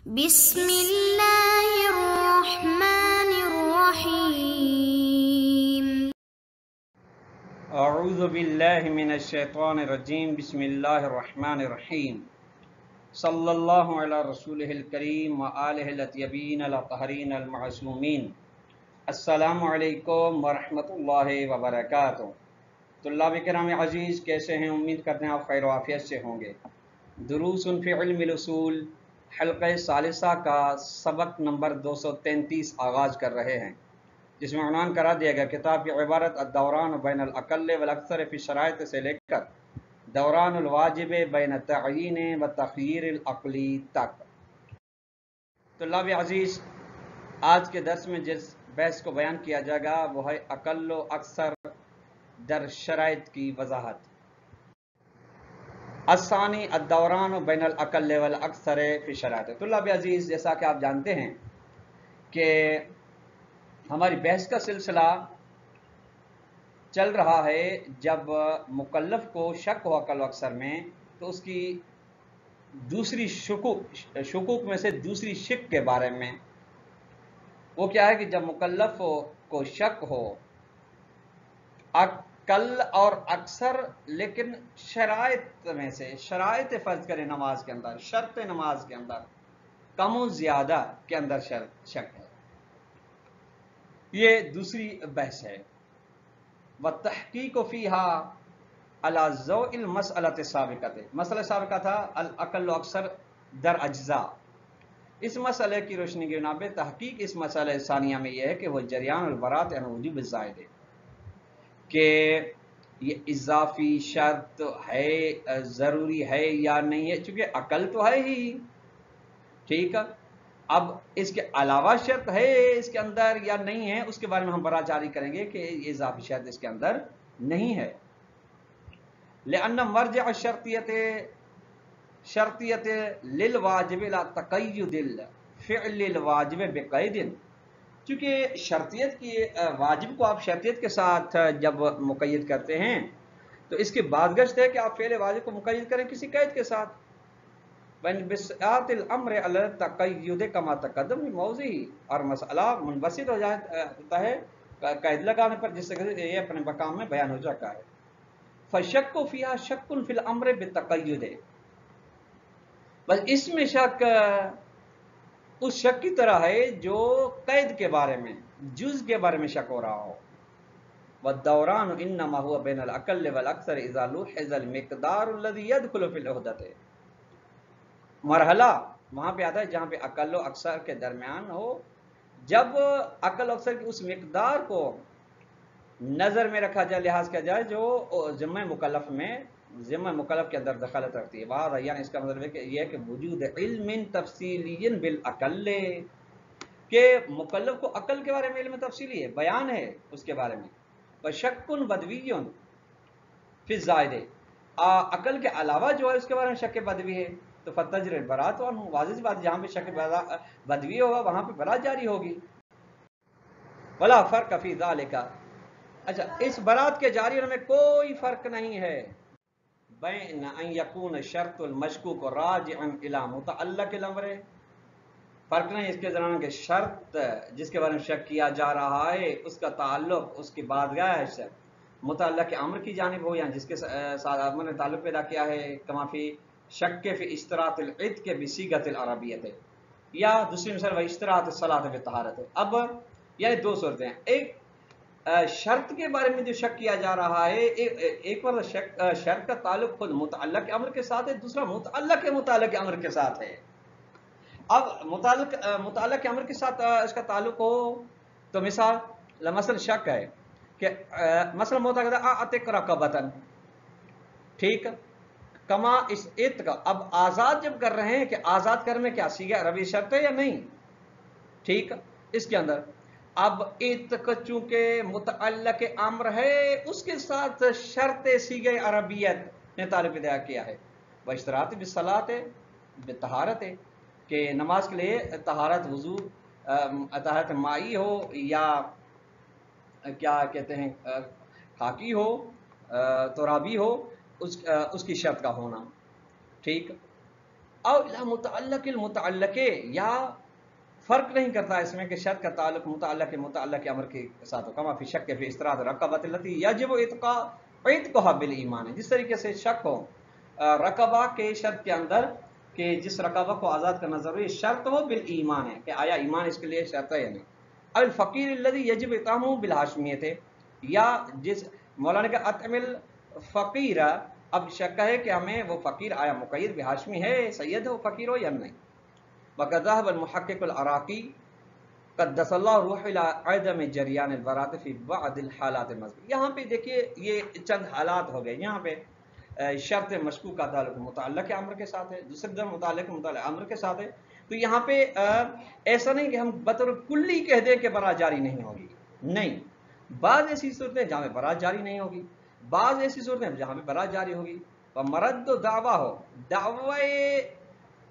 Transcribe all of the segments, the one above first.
بسم اللہ الرحمن الرحیم۔ اعوذ باللہ من الشیطان الرجیم، بسم اللہ الرحمن الرحیم، صلی اللہ علی رسولہ الکریم وآلہ الاطیبین الاطہرین المعصومین۔ السلام علیکم ورحمۃ اللہ وبرکاتہ۔ طلاب کرام عزیز، کیسے ہیں؟ امید کرتے ہیں آپ خیر و عافیت سے ہوں گے۔ دروس فی علم الاصول حلقہ ثالثہ کا سبق نمبر 233 آغاز کر رہے ہیں، جس میں عنوان قرار دیا گیا کتاب کی عبارت الدوران بین الاقل والاکثر فی شرائط سے لے کر دوران الواجب بین التعیین و تخییر العقلی تک۔ طلاب عزیز، آج کے درس میں جس بحث کو بیان کیا جائے گا وہ ہے اقل و اکثر در شرائط کی وضاحت۔ الثانی الدوران بین الاقل والاکثر فی شرائط۔ طلاب عزیز، جیسا کہ آپ جانتے ہیں کہ ہماری بحث کا سلسلہ چل رہا ہے جب مکلف کو شک ہو عقل و اکثر میں تو اس کی دوسری شکوک میں سے دوسری شک کے بارے میں۔ وہ کیا ہے کہ جب مکلف کو شک ہو عقل اور اکثر، لیکن شرائط میں سے، شرائط فرض کرے نماز کے اندر، شرط نماز کے اندر کم و زیادہ کے اندر شک ہے، یہ دوسری بحث ہے۔ وَالتَّحْقِيقُ فِيهَا عَلَى ضَوْءِ الْمَسْأَلَةِ السَّابِقَةِ۔ مسئلہ سابقہ تھا الاقل و اکثر در اجزاء۔ اس مسئلے کی روشنی کے بنا پہ تحقیق اس مسئلہ ثانیہ میں یہ ہے کہ وہ جریان البراءۃ عن وجوب الزائد ہے، کہ یہ اضافی شرط ہے، ضروری ہے یا نہیں ہے، چونکہ عقل تو ہے ہی، ٹھیک ہے۔ اب اس کے علاوہ شرط ہے اس کے اندر یا نہیں ہے، اس کے بارے میں ہم برا جاری کریں گے کہ یہ اضافی شرط اس کے اندر نہیں ہے۔ لأن مرجع شرطیت للواجب لا تقید الفعل الواجب بقید، چونکہ شرطیت کی واجب کو آپ شرطیت کے ساتھ جب مقید کرتے ہیں تو اس کی بازگشت ہے کہ آپ فعل واجب کو مقید کریں کسی قید کے ساتھ۔ بِسْعَاتِ الْأَمْرِ عَلَى التَّقَيُّدِ كَمَا تَقَدَّمَ فِي مَوْضِعِهِ، اور مسئلہ منبسط ہو جاتا ہے قید لگانے پر، جس سے یہ اپنے مقام میں بیان ہو چکا ہے۔ فَالشَّكُّ فِيهَا شَكٌّ فِي الْأَمْرِ بِالتَّقَيُّدِ، بس اس میں شک اس شک کی طرح ہے جو قید کے بارے میں، جز کے بارے میں شک ہو رہا ہو۔ وَالدَّوْرَانُ إِنَّمَا هُوَ بَيْنَ الْأَقَلِّ وَالْأَكْثَرِ إِذَا لُوحِظَ الْمِقْدَارُ الَّذِي يَدْخُلُ فِي الْعُهْدَةِ۔ مرحلہ وہاں پہ آتا ہے جہاں پہ اقل و اکثر کے درمیان ہو، جب اقل و اکثر کی اس مقدار کو نظر میں رکھا جائے، لحاظ کیا جائے جو ذمہ مکلف کے اندر دخالت رکھتی ہے۔ بعد یعنی اس کا مطلب ہے کہ یہ ہے کہ وجود علم تفصیلی بالاقل، کہ مکلف کو عقل کے بارے میں علم تفصیلی ہے، بیان ہے اس کے بارے میں۔ وشک بدوی فی الزائد، عقل کے علاوہ جو ہے اس کے بارے میں شک بدوی ہے، تو فتجر البراءۃ عنہ، واضح بات جہاں پہ شک بدوی ہوگا وہاں پہ برات جاری ہوگی۔ ولا فرق فی ذالک، اچھا اس برات کے جاری ہونے میں کوئی فرق نہیں ہے بین ان یکون شرط المشکوک راجعا الی متعلق الامر، فرق نہیں اس کے درمیان کہ شرط جس کے بارے میں شک کیا جا رہا ہے اس کا تعلق، اس کی بادگاہ سے متعلق امر کی جانب ہو، یا جس کے ساتھ امر نے تعلق پیدا کیا ہے، کما فی شک فی اشتراط العتق بصیغۃ العربیۃ، یا دوسری مثال وہ اشتراط الصلاۃ بطہارت۔ اب یہ دو صورتیں ہیں، ایک شرط کے بارے میں جو شک کیا جا رہا ہے، ایک بار شرط کا تعلق خود متعلق امر کے ساتھ ہے، دوسرا متعلق امر کے ساتھ ہے۔ اب متعلق امر کے ساتھ اس کا تعلق ہو تو مثلا شک ہے کہ مثلا معتقد اعتق رقبۃ، ٹھیک، کما اس عتق، اب آزاد جب کر رہے ہیں کہ آزاد کرنے میں کیا صیغہ عربی شرط ہے یا نہیں، ٹھیک، اس کے اندر اب عتق چونکہ متعلق امر ہے اس کے ساتھ شرط صیغہ عربیت نے تعلق پیدا کیا ہے۔ وہ اشتراط بالصلاۃ بطہارت، کہ نماز کے لیے طہارت وضو، طہارت مائی ہو یا کیا کہتے ہیں خاکی ہو، ترابی ہو، اس کی شرط کا ہونا، ٹھیک۔ او الی متعلق المتعلق، یا فرق نہیں کرتا اس میں کہ شرط کا تعلق متعلق امر کے ساتھ ہو، کما فی شک فی استراحت رقبۃ التی یجب عتقها بالایمان، جس طریقے سے شک ہو رقبہ کے شرط کے اندر کہ جس رقبہ کو آزاد کرنا ضروری شرط ہو بالایمان ہے، کہ آیا ایمان اس کے لیے شرط ہے یا نہیں. اب الفقیر الذی یجب اطعامہ بالحاشمیت، یا جس مولانا کا اطعم الفقیر، اب شک ہے کہ ہمیں وہ فقیر آیا مقید بحاشمی ہے، سید ہے وہ فقیر ہو یا نہیں. وقد ذهب المحقق العراقی قدس اللہ روح الى عدم جریان البراءۃ فی بعض الحالات المذکورہ. یہاں پہ دیکھیے یہ چند حالات ہو گئے، یہاں پہ شرط مشکوک کا تعلق متعلق امر کے ساتھ ہے، دوسری طرف متعلق امر کے ساتھ ہے. تو یہاں پہ ایسا نہیں کہ ہم بطور کلی کہہ دیں کہ برات جاری نہیں ہوگی، نہیں، بعض ایسی صورتیں جہاں پہ برات جاری نہیں ہوگی، بعض ایسی صورتیں جہاں پہ برات جاری ہوگی. مرد و دعویٰ ہو، دعوی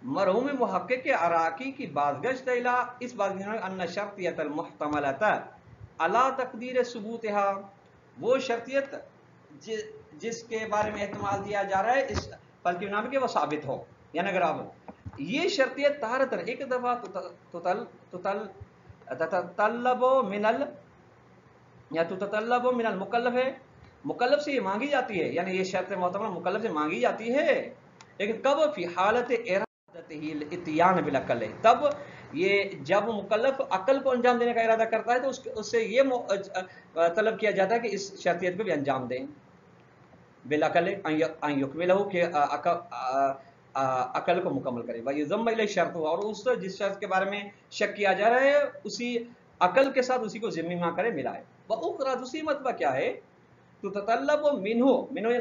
مرحوم محقق عراقی کی بازگشت الى اس بات ان شرطیت المحتملۃ علی تقدیر ثبوتها، وہ شرطیت جس کے بارے میں احتمال دیا جا رہا ہے اس فل کے نام کے وہ ثابت ہو. یعنی اگر آپ یہ شرطیت تارتن ایک دفعہ تتطلب من المکلف ہے، مکلف سے یہ مانگی جاتی ہے، یعنی یہ شرط محتمل مکلف سے مانگی جاتی ہے، لیکن کب فی حالت ارادتہ الاتیان بالعقل، تب یہ جب مکلف عقل کو انجام دینے کا ارادہ کرتا ہے تو اس سے یہ طلب کیا جاتا ہے کہ اس شرطیت کو بھی انجام دیں. بالعقل ان یکملہ، کہ عقل کو مکمل کرے. ویضم الیہ شرط، اور اس جس شرط کے بارے میں شک کیا جا رہا ہے اسی عقل کے ساتھ اسی کو ذمہ کرے ملائے. واخرى، دوسری مرتبہ کیا ہے، تو تطلب منہ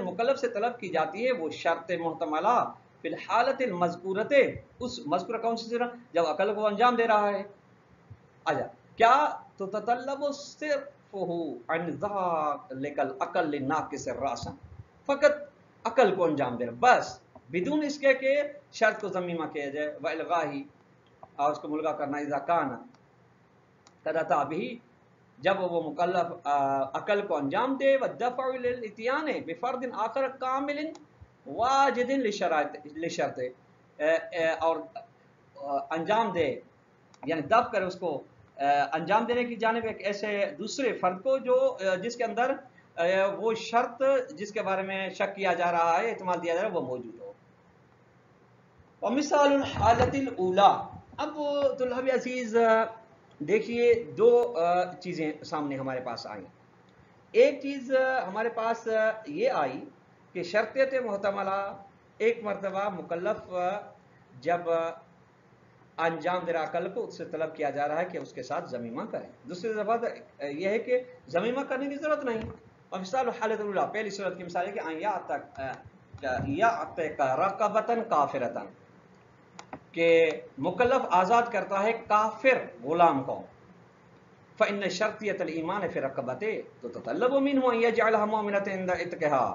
مکلف سے طلب کی جاتی ہے وہ شرط محتملہ فی الحالت المذکورۃ، اس مذکورہ کون سی طرح جب عقل کو انجام دے رہا ہے. آجا کیا تو تطلب صرفہ عن ذلک العقل الناقص راسا، فقط عقل کو انجام دے رہا بس، بدون اس کے کہ شرط کو ضمیمہ کیا جائے. والغاہی، اور اس کو ملغا کرنا، اذا کان قد اتى به، جب وہ مکلف عقل کو انجام دے، والدفع للاتیان بفرد آخر کامل واجد لشرط، اور انجام دے یعنی دفع کرے اس کو انجام دینے کی جانب ایک ایسے دوسرے فرد کو جو جس کے اندر وہ شرط جس کے بارے میں شک کیا جا رہا ہے احتمال دیا جا رہا ہے وہ موجود ہو. ومثال الحالت الاولی، اب طلاب عزیز دیکھیے دو چیزیں سامنے ہمارے پاس آئیں. ایک چیز ہمارے پاس یہ آئی کہ شرطیت محتملہ ایک مرتبہ مکلف جب انجام دے رہا عقل کو اس سے طلب کیا جا رہا ہے کہ اس کے ساتھ ضمیمہ کریں. دوسری دفعہ یہ ہے کہ ضمیمہ کرنے کی ضرورت نہیں. ومثال الحالت الاولی، پہلی صورت کی مثال ہے کہ ان یعتق رقبۃ کافرۃ، کہ مکلف آزاد کرتا ہے کافر غلام کو. فإن شرطیت الایمان فی رقبۃ تطلب منہ ان یجعلها مؤمنۃ عند عتقها،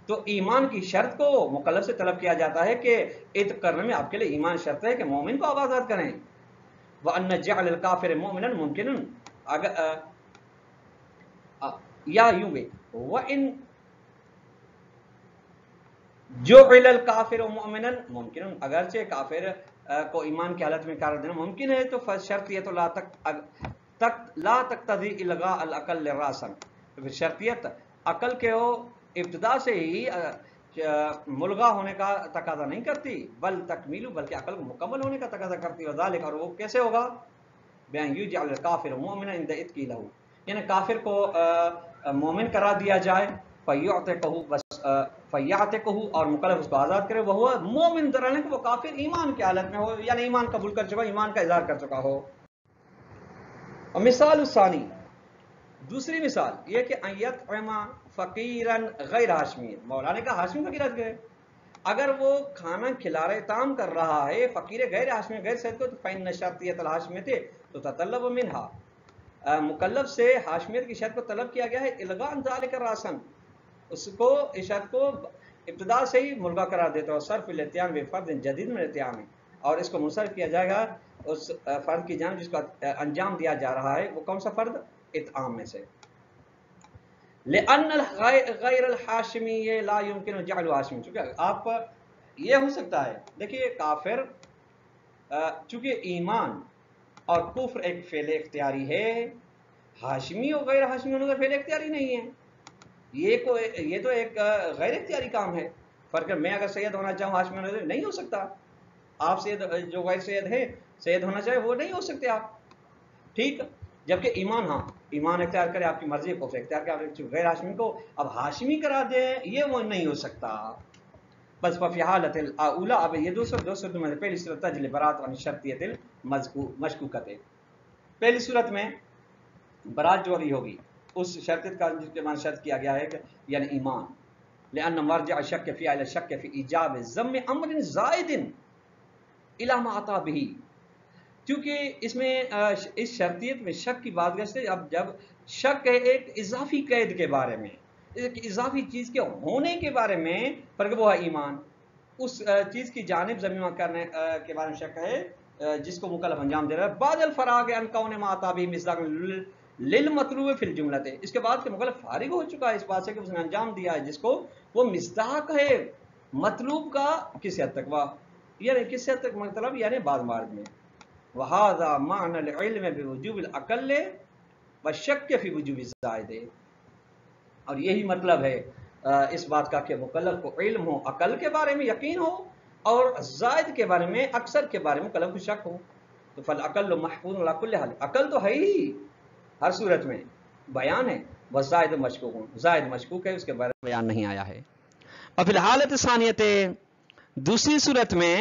تو ایمان کی شرط کو مکلف سے طلب کیا جاتا ہے کہ عتق کرنے میں آپ کے لیے ایمان شرط ہے کہ مومن کو آپ آزاد کریں. وأن جعل الکافر مؤمنا ممکن، یا یوں بھی وإن جعل الکافر مؤمنا ممکن، اگرچہ کافر کو ایمان کی حالت میں قرار دینا ممکن ہے تو شرطیت لا تقتضی الغاء العقل راسا، پھر شرطیت عقل کے ہو ابتدا سے ہی ملغا ہونے کا تقاضا نہیں کرتی، بل تکمیل، بلکہ عقل کو مکمل ہونے کا تقاضا کرتی. وذالک، اور وہ کیسے ہوگا، بأن یجعل الکافر مؤمنا عند عتقہ لہ، یعنی کافر کو مومن قرار دیا جائے، فیعتقہ، اور مکلف اس کو آزاد کرے، وہ مومن درالے کہ وہ کافر ایمان کی حالت میں ہو، یعنی ایمان قبول کر چکا، ایمان کا اظہار کر چکا ہو. اور مثال الثانی، دوسری مثال یہ کہ ان یطعم فقیرا غیر ہاشمی، مولانا کا ہاشمی فقیر ہے، اگر وہ کھانا کھلا رہے اطعام کر رہا ہے فقیر غیر ہاشمی غیر سید کو، تو فإن شرطیت الہاشمیت تو تطلب منہا، مکلف سے ہاشمیت کی شرط کو طلب کیا گیا ہے الغاء ذلک راسن، اس کو اس شرط کو ابتدا سے ہی ملغا قرار دیتا ہے. صرف الاتیان بفرد جدید من الاتیان، اور اس کو منصرف کیا جائے گا اس فرد کی جانب جس کو انجام دیا جا رہا ہے، وہ کون سا فرد، اطعام میں سے. لأن غیر الحاشمی لا يمكن جعل ہاشمی، چونکہ آپ یہ ہو سکتا ہے. دیکھیے کافر چونکہ ایمان اور کفر ایک فعل اختیاری ہے، ہاشمی اور غیر ہاشمی ہونے کا فعل اختیاری نہیں ہے. یہ تو ایک غیر اختیاری کام ہے. فرق ہے، میں اگر سید ہونا چاہوں ہاشمی ہونا چاہوں نہیں ہو سکتا. آپ سید جو غیر سید ہے سید ہونا چاہے وہ نہیں ہو سکتے آپ. ٹھیک. جبکہ ایمان، ہاں ایمان اختیار کرے آپ کی مرضی کو اختیار کرے غیر ہاشمی کو اب ہاشمی کرا دیں، یہ وہ نہیں ہو سکتا. بس ففی حالت الاولا، اب یہ دو صورتوں میں پہلی صورت تجلی برات عن شرطیت المشکوکت. پہلی صورت میں برات جو ابھی ہوگی اس شرطیت کا جس کے معنی شرط کیا گیا ہے کہ یعنی ایمان، لأن مرجع الشک فی الی الشک فی ایجاب ذم امر زائد الی ما اتی به. کیونکہ اس میں اس شرطیت میں شک کی بات کرتے، اب جب شک ہے ایک اضافی قید کے بارے میں، ایک اضافی چیز کے ہونے کے بارے میں، پر وہ ہے ایمان، اس چیز کی جانب ضمیمہ کرنے کے بارے میں شک ہے جس کو مکلف انجام دے رہا ہے. بعد الفراغ عن کون ما اتی به مصداق للمطلوب فی الجملۃ، اس کے بعد کہ مکلف فارغ ہو چکا ہے اس بات سے کہ اس نے انجام دیا ہے جس کو وہ مصداق ہے مطلوب کا. کس حد تک؟ وہ یعنی کس حد تک مطلب یعنی بعد مارج میں. وَهَذَا مَعْنَى الْعِلْمِ بِوُجُوبِ الْعَقْلِ وَالشَّكِّ فِي وُجُوبِ الزَّائِدِ. اور یہی مطلب ہے اس بات کا کہ مکلف کو علم ہو، عقل کے بارے میں یقین ہو، اور زائد کے بارے میں اکثر کے بارے میں مکلف کو شک ہو. تو فالعقل محفوظ علی کل حال، عقل تو ہے ہی ہر صورت میں بیان ہے. وزائد مشکوک ہوں، زائد مشکوک ہے، اس کے بارے میں بیان نہیں آیا ہے. اور فی الحالت ثانیت، دوسری صورت میں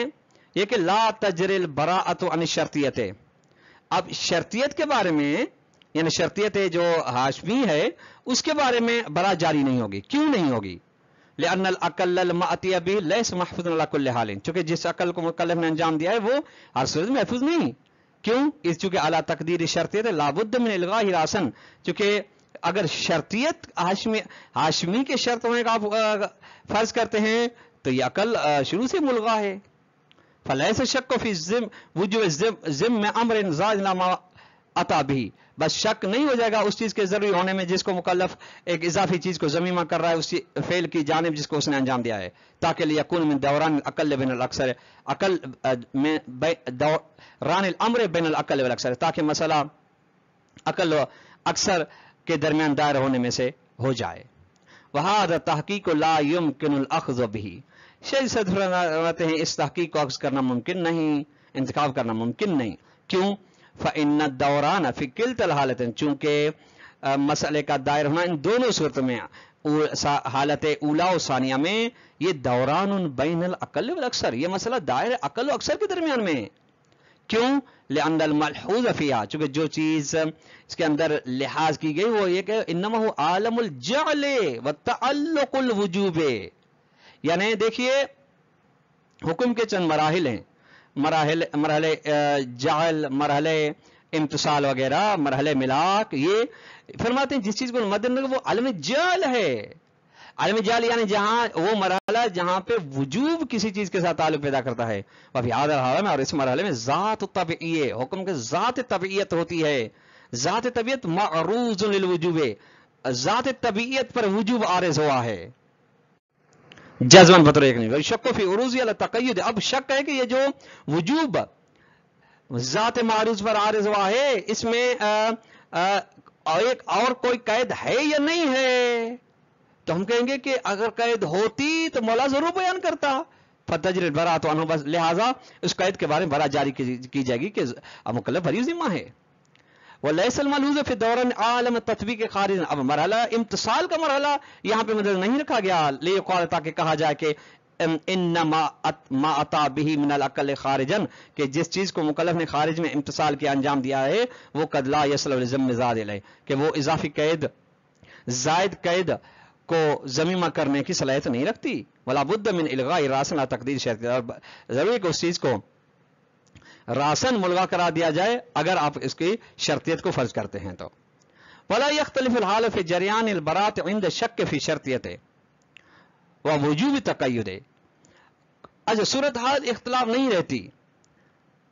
یہ کہ لا تجری البراءۃ عن الشرطیت. اب شرطیت کے بارے میں یعنی شرطیت جو ہاشمی ہے اس کے بارے میں برات جاری نہیں ہوگی. کیوں نہیں ہوگی؟ لأن العقل المأتی به ليس محفوظ على كل حال، چونکہ جس عقل کو مکلف نے انجام دیا ہے وہ ہر صورت میں محفوظ نہیں. کیوں؟ اس چونکہ اعلیٰ تقدیر شرطیت لابد من الغاء راسن، چونکہ اگر شرطیت ہاشمی کے شرط ہونے کا آپ فرض کرتے ہیں تو یہ عقل شروع سے ملغا ہے. فلیس شک فی وجوب ضم امر زائد ما اتی به، بس شک نہیں ہو جائے گا اس چیز کے ضروری ہونے میں جس کو مکلف ایک اضافی چیز کو ضمیمہ کر رہا ہے اس فعل کی جانب جس کو اس نے انجام دیا ہے، تاکہ لیکون من دوران العقل بین الاکثر، عقل میں دوران الامر بین العقل والاکثر، تاکہ مسئلہ عقل و اکثر کے درمیان دائر ہونے میں سے ہو جائے. وہذا تحقیق لا يمكن الاخذ به، شیخ صدر فرماتے ہیں اس تحقیق کو اخذ کرنا ممکن نہیں، انتخاب کرنا ممکن نہیں. کیوں؟ فإن الدوران فی کلتا الحالتین، چونکہ مسئلے کا دائر ہونا ان دونوں صورتوں میں، حالت اولا و ثانیہ میں، یہ دوران بین العقل والاکثر، یہ مسئلہ دائر عقل و اکثر کے درمیان میں. کیوں؟ لأن الملحوظ فیہا، چونکہ جو چیز اس کے اندر لحاظ کی گئی وہ یہ کہ انما هو عالم الجعل وتعلق الوجوب. یعنی دیکھیے حکم کے چند مراحل ہیں، مرحلے جعل، مرحلے امتصال وغیرہ، مرحلے ملاک. یہ فرماتے ہیں جس چیز کو مد نظر وہ عالم جعل ہے. عالم جعل یعنی جہاں وہ مرحلہ جہاں پہ وجوب کسی چیز کے ساتھ تعلق پیدا کرتا ہے. وفی هذا الحال میں، اور اس مرحلے میں ذات طبعیہ، حکم کے ذات طبعیت ہوتی ہے. ذات طبیعت معروض للوجوب، ذات طبیعت پر وجوب عارض ہوا ہے جزمن بطور ایک نہیں. شک فی عروض علی تقید، اب شک ہے کہ یہ جو وجوب ذات معروض پر عارض ہوا ہے اس میں ایک اور کوئی قید ہے یا نہیں ہے. تو ہم کہیں گے کہ اگر قید ہوتی تو مولا ضرور بیان کرتا. فتجری البراءۃ عنہ، بس لہذا اس قید کے بارے میں برات جاری کی جائے گی کہ مکلف بری ذمہ ہے. ولیس الملحوظ فی دوران عالم تطبیق خارج، اب مرحلہ امتصال کا مرحلہ یہاں پہ مدد نہیں رکھا گیا لیقال، تاکہ کہا جائے کہ انما ما اتی به من العقل خارجا، کہ جس چیز کو مکلف نے خارج میں امتصال کیا انجام دیا ہے وہ قد لا یصل للذم زاد الیہ، کہ وہ اضافی قید زائد قید کو ضمیمہ کرنے کی صلاحیت نہیں رکھتی. ولا بد من الغاء راسن تقدیر شرط، اور ضروری کہ اس چیز کو راسن ملغا کرا دیا جائے اگر آپ اس کی شرطیت کو فرض کرتے ہیں تو. ولا يختلف الحال في جریان البراءۃ عند شک فی شرطیت ووجوب تقید. اچھا صورتحال اختلاف نہیں رہتی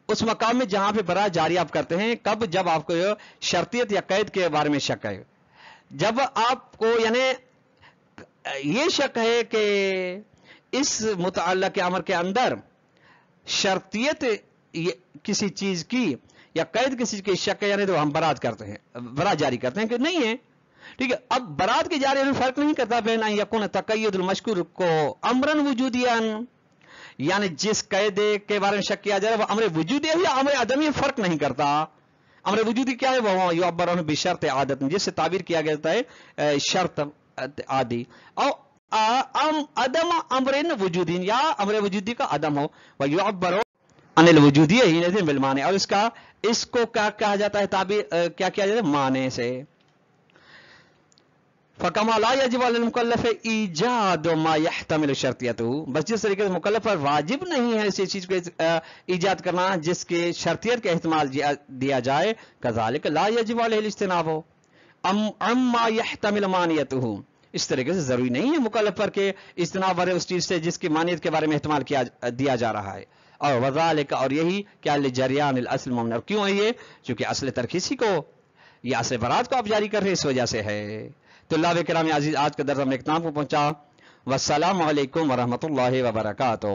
اس مقام میں جہاں پہ برات جاری آپ کرتے ہیں. کب؟ جب آپ کو شرطیت یا قید کے بارے میں شک ہے. جب آپ کو یعنی یہ شک ہے کہ اس متعلق امر کے اندر شرطیت کسی چیز کی یا قید کسی چیز کی شک یعنی تو ہم برات کرتے ہیں، برات جاری کرتے ہیں کہ نہیں ہے، ٹھیک ہے. اب برات کے جاری میں فرق نہیں کرتا بین ان یکون تقید المشکور کو امرا وجودیا، یعنی جس قید کے بارے میں شک کیا جائے وہ امر وجودی ہے یا امر عدمی، فرق نہیں کرتا. امر وجودی کیا ہے؟ وہ یعبر عنہ بشرط عادت، جس سے تعبیر کیا جاتا ہے شرط عادی، اور عدم امر وجودی یا امر وجودی کا عدم ہو، وہ یعبر عن الوجودی بالمعنی، اور اس کو کیا کہا جاتا ہے؟ تعبیر کیا کیا جاتا ہے؟ معنی سے. فَكَمَا لَا يَجِبُ عَلَى الْمُكَلَّفِ اِيجَادُ مَا يَحْتَمِلُ شَرْطِيَتُهُ، بس جس طریقے سے مکلف پر واجب نہیں ہے اسی چیز کو ایجاد کرنا جس کے شرطیت کا احتمال دیا جائے، كَذَلِكَ لَا يَجِبُ عَلَيْهِ الْاجْتِنَابُ عَمَّا يَحْتَمِلُ مَانِعَتُهُ، اس طریقے سے ضروری نہیں ہے مکلف پر کہ اجتناب کرے اس چیز سے جس کی مانعت کے بارے میں احتمال دیا جا رہا ہے. اور وذالک، اور یہی کیا لجریان الاصل ممنوع، کیوں ہے یہ؟ چونکہ اصل ترخیصی کو یا اصل برات کو آپ جاری کر رہے ہیں، اس وجہ سے ہے. طلاب کرام عزیز، آج کا درس ہم نے اختتام کو پہنچا. والسلام علیکم ورحمۃ اللہ وبرکاتہ.